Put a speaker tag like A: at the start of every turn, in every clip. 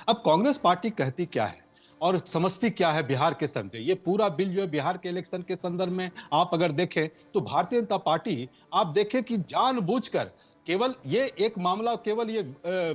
A: अब कांग्रेस पार्टी कहती क्या है और समझती क्या है बिहार के संदर्भ ये पूरा बिल जो है बिहार के इलेक्शन के संदर्भ में आप अगर देखें तो भारतीय जनता पार्टी आप देखें कि जानबूझकर केवल ये एक मामला केवल ये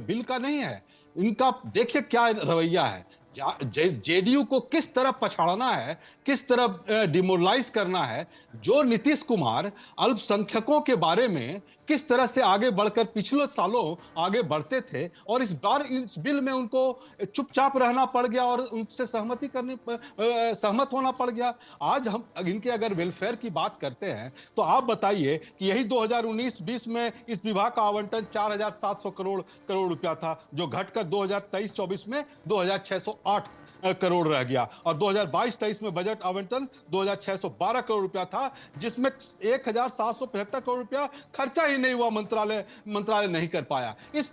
A: बिल का नहीं है। इनका देखिए क्या रवैया है। जेडीयू को किस तरह पछाड़ना है, किस तरह डिमोरलाइज करना है। जो नीतीश कुमार अल्पसंख्यकों के बारे में किस तरह से आगे बढ़कर पिछले सालों आगे बढ़ते थे और इस बार इस बिल में उनको चुपचाप रहना पड़ गया और उनसे सहमत होना पड़ गया। आज हम इनके अगर वेलफेयर की बात करते हैं तो आप बताइए कि यही 2019-20 में इस विभाग का आवंटन 4,700 करोड़ रुपया था, जो घटकर 2023-24 में 2,608 करोड़ रह गया और 2022-23 में बजट आवंटन 2,612 करोड़ रुपया था, जिसमें 1,775 करोड़ रुपया खर्चा ही नहीं हुआ। मंत्रालय नहीं कर पाया। इस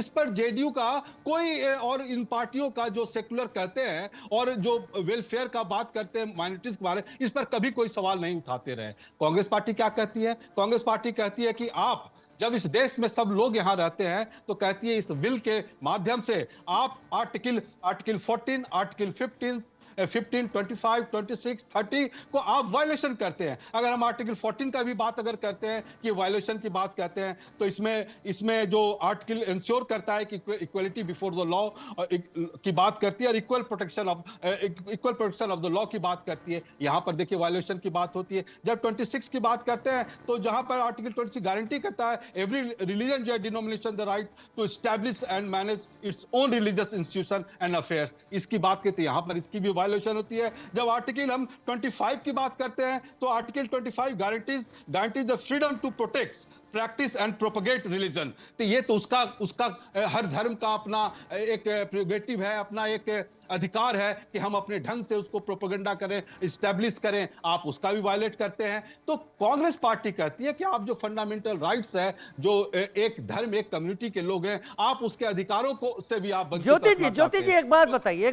A: पर जेडीयू का कोई और इन पार्टियों का जो सेकुलर कहते हैं और जो वेलफेयर का बात करते हैं माइनॉरिटीज के बारे में, इस पर कभी कोई सवाल नहीं उठाते रहे। कांग्रेस पार्टी क्या कहती है? कांग्रेस पार्टी कहती है कि आप जब इस देश में सब लोग यहां रहते हैं तो कहती है इस बिल के माध्यम से आप आर्टिकल 14, आर्टिकल 15, 25, 26, 30 को आप वायलेशन करते हैं। अगर हम आर्टिकल 14 का भी बात अगर करते हैं कि वायलेशन की बात कहते हैं तो इसमें जो आर्टिकल इंश्योर करता है कि इक्वलिटी बिफोर द लॉ की बात करती है और equal protection of the law की बात करती है। यहां पर देखिए वायलेशन की बात होती है। जब 26 की बात करते हैं तो जहां पर आर्टिकल 26 गारंटी करता है एवरी रिलीजन जो है denomination the right to establish and manage its own religious institution and affairs, इसकी बात करते हैं। यहां पर इसकी भी वायलेशन होती है। जब आर्टिकल हम 25 की बात करते हैं तो article 25 guarantees the freedom to protect practice and propagate religion. तो ये तो उसका हर धर्म का अपना एक प्रिवेटिव है, अपना एक अधिकार है कि हम अपने ढंग से उसको प्रोपेगेंडा करें, इस्टेब्लिश करें। आप उसका भी वायलेट करते हैं। तो कांग्रेस पार्टी कहती है कि आप जो फंडामेंटल राइट्स है, जो एक धर्म एक कम्युनिटी के लोग हैं, आप उसके अधिकारों को से भी आप वंचित रखना चाहते हैं।
B: ज्योति जी एक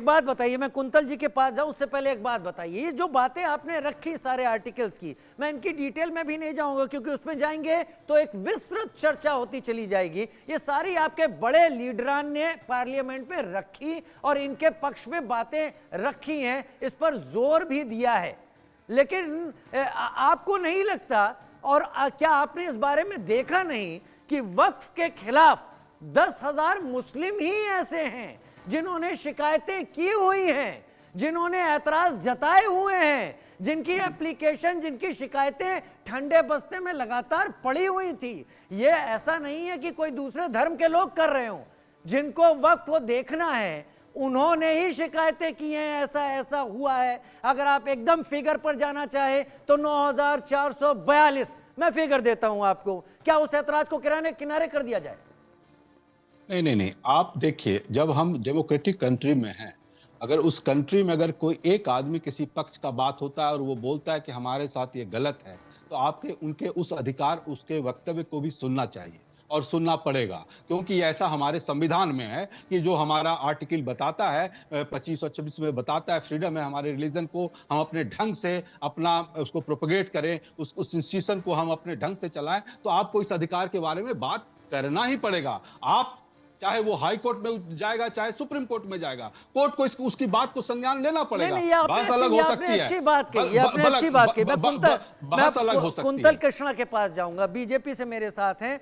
B: बात बताइए, मैं कुंतल जी के पास जाऊं उससे पहले एक बात बताइए। ये जो बातें आपने रखी सारे आर्टिकल्स की, मैं इनकी डिटेल में भी नहीं जाऊंगा क्योंकि उसमें जाएंगे तो एक विस्तृत चर्चा होती चली जाएगी। ये सारी आपके बड़े लीडरान ने पार्लियामेंट में रखी और इनके पक्ष में बातें रखी हैं, इस पर जोर भी दिया है। लेकिन आपको नहीं लगता और क्या आपने इस बारे में देखा नहीं कि वक्फ के खिलाफ 10,000 मुस्लिम ही ऐसे हैं जिन्होंने शिकायतें की हुई हैं, जिन्होंने ऐतराज जताए हुए हैं, जिनकी एप्लीकेशन, जिनकी शिकायतें ठंडे बस्ते में लगातार पड़ी हुई थी। ये ऐसा नहीं है कि कोई दूसरे धर्म के लोग कर रहे हो। जिनको वक्त को देखना है उन्होंने ही शिकायतें की हैं, ऐसा ऐसा हुआ है। अगर आप एकदम फिगर पर जाना चाहे तो 9,442 मैं फिगर देता हूं आपको। क्या उस ऐतराज को किनारे कर दिया जाए?
A: नहीं, आप देखिए, जब हम डेमोक्रेटिक कंट्री में हैं, अगर उस कंट्री में अगर कोई एक आदमी किसी पक्ष का बात होता है और वो बोलता है कि हमारे साथ ये गलत है, तो आपके उनके उस अधिकार, उसके वक्तव्य को भी सुनना चाहिए और सुनना पड़ेगा। क्योंकि ऐसा हमारे संविधान में है कि जो हमारा आर्टिकल बताता है 25 और 26 में बताता है, फ्रीडम है हमारे रिलीजन को हम अपने ढंग से अपना उसको प्रोपगेट करें, उस इंस्टीट्यूशन को हम अपने ढंग से चलाएं। तो आपको इस अधिकार के बारे में बात करना ही पड़ेगा। आप चाहे वो हाई कोर्ट में जाएगा, चाहे सुप्रीम कोर्ट में जाएगा, कोर्ट को उसकी बात को संज्ञान लेना पड़ेगा। बहस अलग हो सकती है,
B: अच्छी बात कही, बहस अलग हो सकती है। कुंतल कृष्णा के पास जाऊंगा, बीजेपी से मेरे साथ हैं।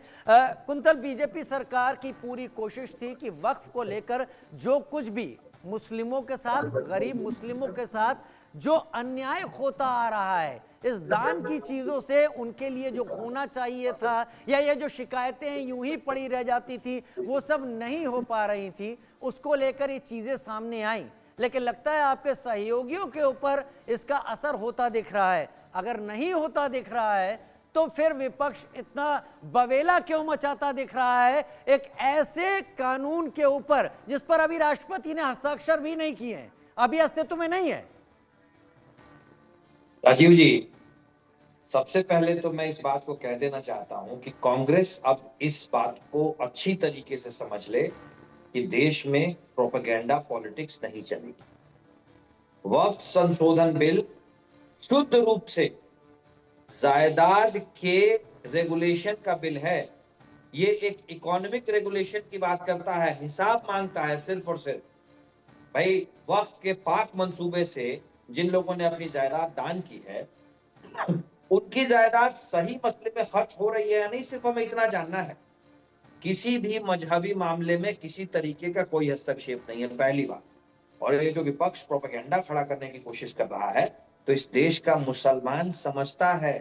B: कुंतल, बीजेपी सरकार की पूरी कोशिश थी कि वक्फ को लेकर जो कुछ भी मुस्लिमों के साथ, गरीब मुस्लिमों के साथ जो अन्याय होता आ रहा है, इस दान की चीजों से उनके लिए जो होना चाहिए था, या ये जो शिकायतें यूं ही पड़ी रह जाती थी, वो सब नहीं हो पा रही थी, उसको लेकर ये चीजें सामने आई। लेकिन लगता है आपके सहयोगियों के ऊपर इसका असर होता दिख रहा है। अगर नहीं होता दिख रहा है तो फिर विपक्ष इतना बवेला क्यों मचाता दिख रहा है एक ऐसे कानून के ऊपर जिस पर अभी राष्ट्रपति ने हस्ताक्षर भी नहीं किए हैं, अभी अस्तित्व में नहीं है?
C: राजीव जी, सबसे पहले तो मैं इस बात को कह देना चाहता हूं कि कांग्रेस अब इस बात को अच्छी तरीके से समझ ले कि देश में प्रोपेगेंडा पॉलिटिक्स नहीं चलेगी। वक्फ संशोधन बिल शुद्ध रूप से जायदाद के रेगुलेशन का बिल है। ये एक इकोनॉमिक रेगुलेशन की बात करता है, हिसाब मांगता है सिर्फ और सिर्फ। भाई वक्त के पाक मंसूबे से जिन लोगों ने अपनी जायदाद दान की है, उनकी जायदाद सही मसले में खर्च हो रही है या नहीं, सिर्फ हमें इतना जानना है। किसी भी मजहबी मामले में किसी तरीके का कोई हस्तक्षेप नहीं है, पहली बात। और ये जो विपक्ष प्रोपेगेंडा खड़ा करने की कोशिश कर रहा है, तो इस देश का मुसलमान समझता है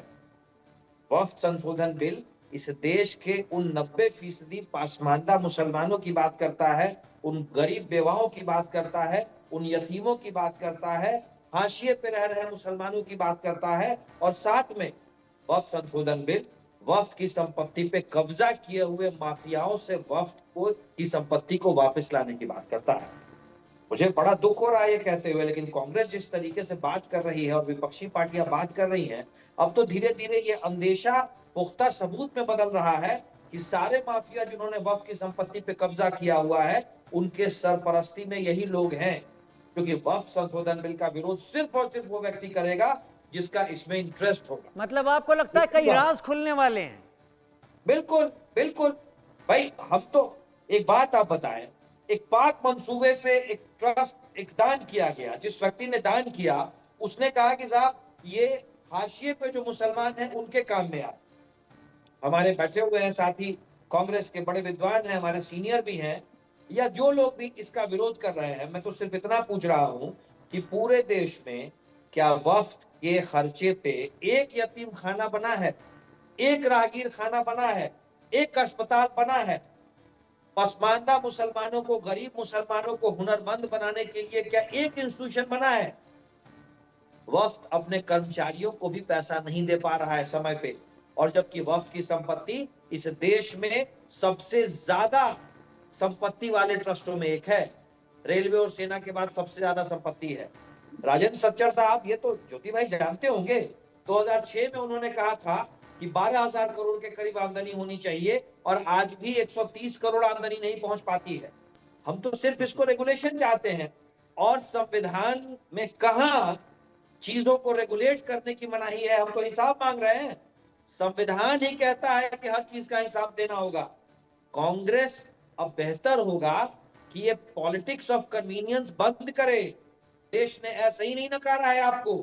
C: वक्फ संशोधन बिल इस देश के उन 90% पासमानदा मुसलमानों की बात करता है, उन गरीब बेवाओं की बात करता है, उन यतीमों की बात करता है, हाशिए पे रह रहे मुसलमानों की बात करता है, और साथ में वक्फ संशोधन बिल वक्फ की संपत्ति पे कब्जा किए हुए माफियाओं से वक्फ को की संपत्ति को वापस लाने की बात करता है। मुझे बड़ा दुख हो रहा है ये कहते हुए, लेकिन कांग्रेस जिस तरीके से बात कर रही है और विपक्षी पार्टियां बात कर रही हैं, अब तो धीरे धीरे ये अंदेशा पुख्ता सबूत में बदल रहा है कि सारे माफिया जिन्होंने वक्फ की संपत्ति पे कब्जा किया हुआ है, उनके सरपरस्ती में यही लोग हैं। क्योंकि वक्फ संशोधन बिल का विरोध सिर्फ और सिर्फ वो व्यक्ति करेगा जिसका इसमें इंटरेस्ट होगा।
B: मतलब आपको लगता है कई राज खुलने वाले हैं?
C: बिल्कुल बिल्कुल भाई, हम तो एक बात आप बताएं, एक पाक मंसूबे से एक ट्रस्ट, एक दान किया गया, जिस व्यक्ति ने दान किया उसने कहा कि साहब ये हाशिए पे जो मुसलमान हैं उनके काम में आए। हमारे बैठे हुए हैं साथी कांग्रेस के बड़े विद्वान हैं, हमारे सीनियर भी हैं, या जो लोग भी इसका विरोध कर रहे हैं, मैं तो सिर्फ इतना पूछ रहा हूं कि पूरे देश में क्या वक्फ के खर्चे पे एक यतीम खाना बना है, एक राहगीर खाना बना है, एक अस्पताल बना है? पसमानदा मुसलमानों को, गरीब मुसलमानों को हुनरमंद बनाने के लिए क्या एक इंस्टीट्यूशन बना है? वक्फ अपने कर्मचारियों को भी पैसा नहीं दे पा रहा है समय पे, और जबकि वक्फ की संपत्ति इस देश में सबसे ज्यादा संपत्ति वाले ट्रस्टों में एक है। रेलवे और सेना के बाद सबसे ज्यादा संपत्ति है। राजेंद्र सच्चर साहब, ये तो ज्योति भाई जानते होंगे, 2006 में उन्होंने कहा था कि 12,000 करोड़ के करीब आमदनी होनी चाहिए, और आज भी 130 करोड़ आमदनी नहीं पहुंच पाती है। हम तो सिर्फ इसको रेगुलेशन चाहते हैं, और संविधान में कहां चीजों को रेगुलेट करने की मनाही है? हम तो हिसाब मांग रहे हैं। संविधान ही कहता है कि हर चीज का हिसाब देना होगा। कांग्रेस अब बेहतर होगा कि ये पॉलिटिक्स ऑफ कन्वीनियंस बंद करे। देश ने ऐसे ही नहीं नकारा है आपको।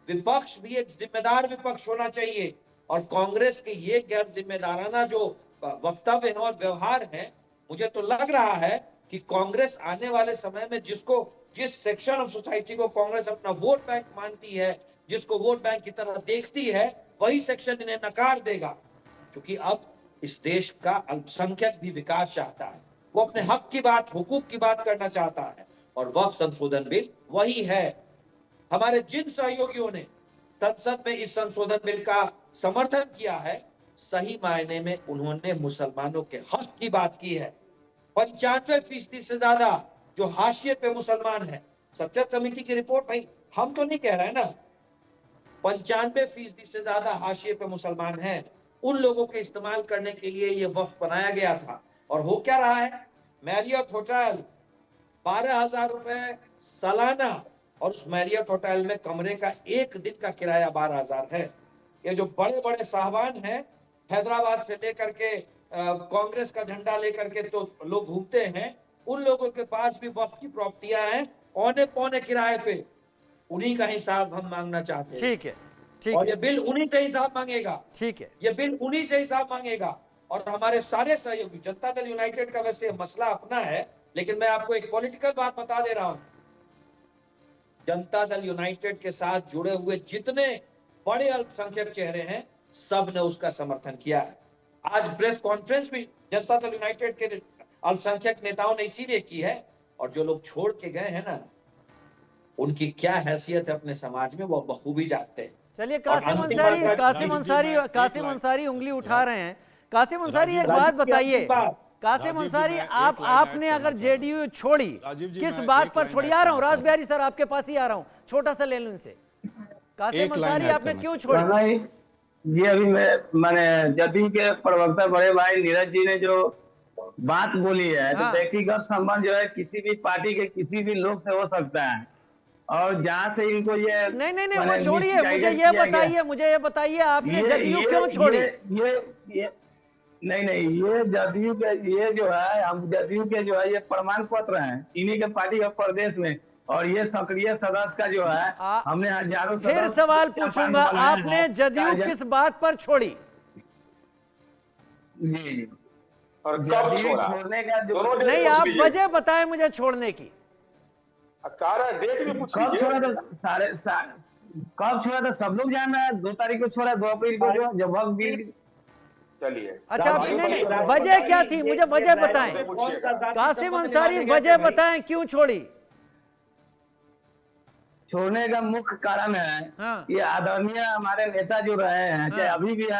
C: विपक्ष भी एक जिम्मेदार विपक्ष होना चाहिए, और कांग्रेस के ये गैर जिम्मेदाराना जो वक्तव्य है और व्यवहार है, मुझे तो लग रहा है कि कांग्रेस आने वाले समय में जिस सेक्शन ऑफ सोसाइटी को कांग्रेस अपना वोट बैंक मानती है, जिसको वोट बैंक की तरह देखती है, वही सेक्शन इन्हें नकार देगा। क्योंकि अब इस देश का अल्पसंख्यक भी विकास चाहता है, वो अपने हक की बात, हुकूक की बात करना चाहता है, और वक्फ संशोधन बिल वही है। हमारे जिन सहयोगियों ने संसद में इस संशोधन बिल का समर्थन किया है, सही मायने में उन्होंने मुसलमानों के हक की बात की है। 95% से ज्यादा जो हाशिए पे मुसलमान है, सच्चर कमेटी की रिपोर्ट, भाई हम तो नहीं कह रहे हैं ना, 95% से ज्यादा हाशिए पे मुसलमान हैं। उन लोगों के इस्तेमाल करने के लिए ये वक्फ बनाया गया था। और हो क्या रहा है? मैरियट होटल 12,000 रुपए सालाना, और उस मैरियट होटल में कमरे का एक दिन का किराया 12,000 है। ये जो बड़े बड़े साहबान हैं, हैदराबाद से लेकर के कांग्रेस का झंडा लेकर के तो लोग घूमते हैं, उन लोगों के पास भी वक्फ की प्रॉपर्टियां हैं औने पौने किराए पे। उन्हीं का हिसाब हम मांगना चाहते हैं।
B: ठीक है, ठीक
C: और
B: है,
C: ये बिल उन्हीं से हिसाब मांगेगा।
B: ठीक है।
C: ये बिल उन्हीं से हिसाब मांगेगा। और हमारे सारे सहयोगी, जनता दल यूनाइटेड का वैसे मसला अपना है, लेकिन मैं आपको एक पॉलिटिकल बात बता दे रहा हूं। जनता दल यूनाइटेड के साथ जुड़े हुए जितने बड़े अल्पसंख्यक चेहरे हैं, सब ने उसका समर्थन किया है। आज प्रेस कॉन्फ्रेंस भी जनता दल यूनाइटेड के अल्पसंख्यक नेताओं ने इसीलिए की है। और जो लोग छोड़ के गए हैं ना, उनकी क्या हैसियत है अपने समाज में, वो बखूबी जानते हैं।
B: चलिए, कासिम अंसारी उंगली उठा रहे हैं। कासिम अंसारी, एक बात बताइए, कासिम अंसारी, आपने अगर जेडीयू छोड़ी, किस बात पर छोड़ी? आ रहा हूं राज बिहारी सर, आपके पास ही आ रहा हूं, छोटा सा ले लो इनसे। कासिम अंसारी, आपने क्यों छोड़ी?
D: जी, अभी मैंने जदयू के प्रवक्ता बड़े भाई नीरज जी ने जो बात बोली है, तो व्यक्तिगत संबंध जो है किसी भी पार्टी के किसी भी लोग से हो सकता है, और जहाँ से इनको ये
B: नहीं वो छोड़िए, मुझे ये बताइए, आपने जदयू क्यों छोड़ी?
D: नहीं नहीं, ये जदयू के, ये जो है हम जदयू के जो है ये प्रमाण पत्र हैं इन्हीं के पार्टी के प्रदेश में, और ये सक्रिय सदस्य का जो है हमने हजारों
B: फिर
D: सदस्य
B: सवाल
D: जापान
B: पूछूंगा,
D: बनाया है।
B: आपने जदयू किस बात पर छोड़ी?
D: जी,
E: और कब
D: जदयू
E: छोड़ा?
D: छोड़ने का जो
E: दोनों
B: नहीं, आप वजह बताएं मुझे छोड़ने की।
E: कारण डेट भी पूछ
D: कब
E: लीजिए।
D: छोड़ा था? कब छोड़ा था सब लोग जान रहे हैं। 2 तारीख को छोड़ा, 2 अप्रैल को जो जब वक्त बिल।
E: चलिए,
B: अच्छा, नहीं, वजह क्या थी, मुझे वजह बताएं। कासिम अंसारी, वजह बताएं क्यों छोड़ी?
D: छोड़ने का मुख्य कारण है
B: हाँ।
D: कि आदरणीय हमारे नेता जो रहे हैं, चाहे अभी भी है,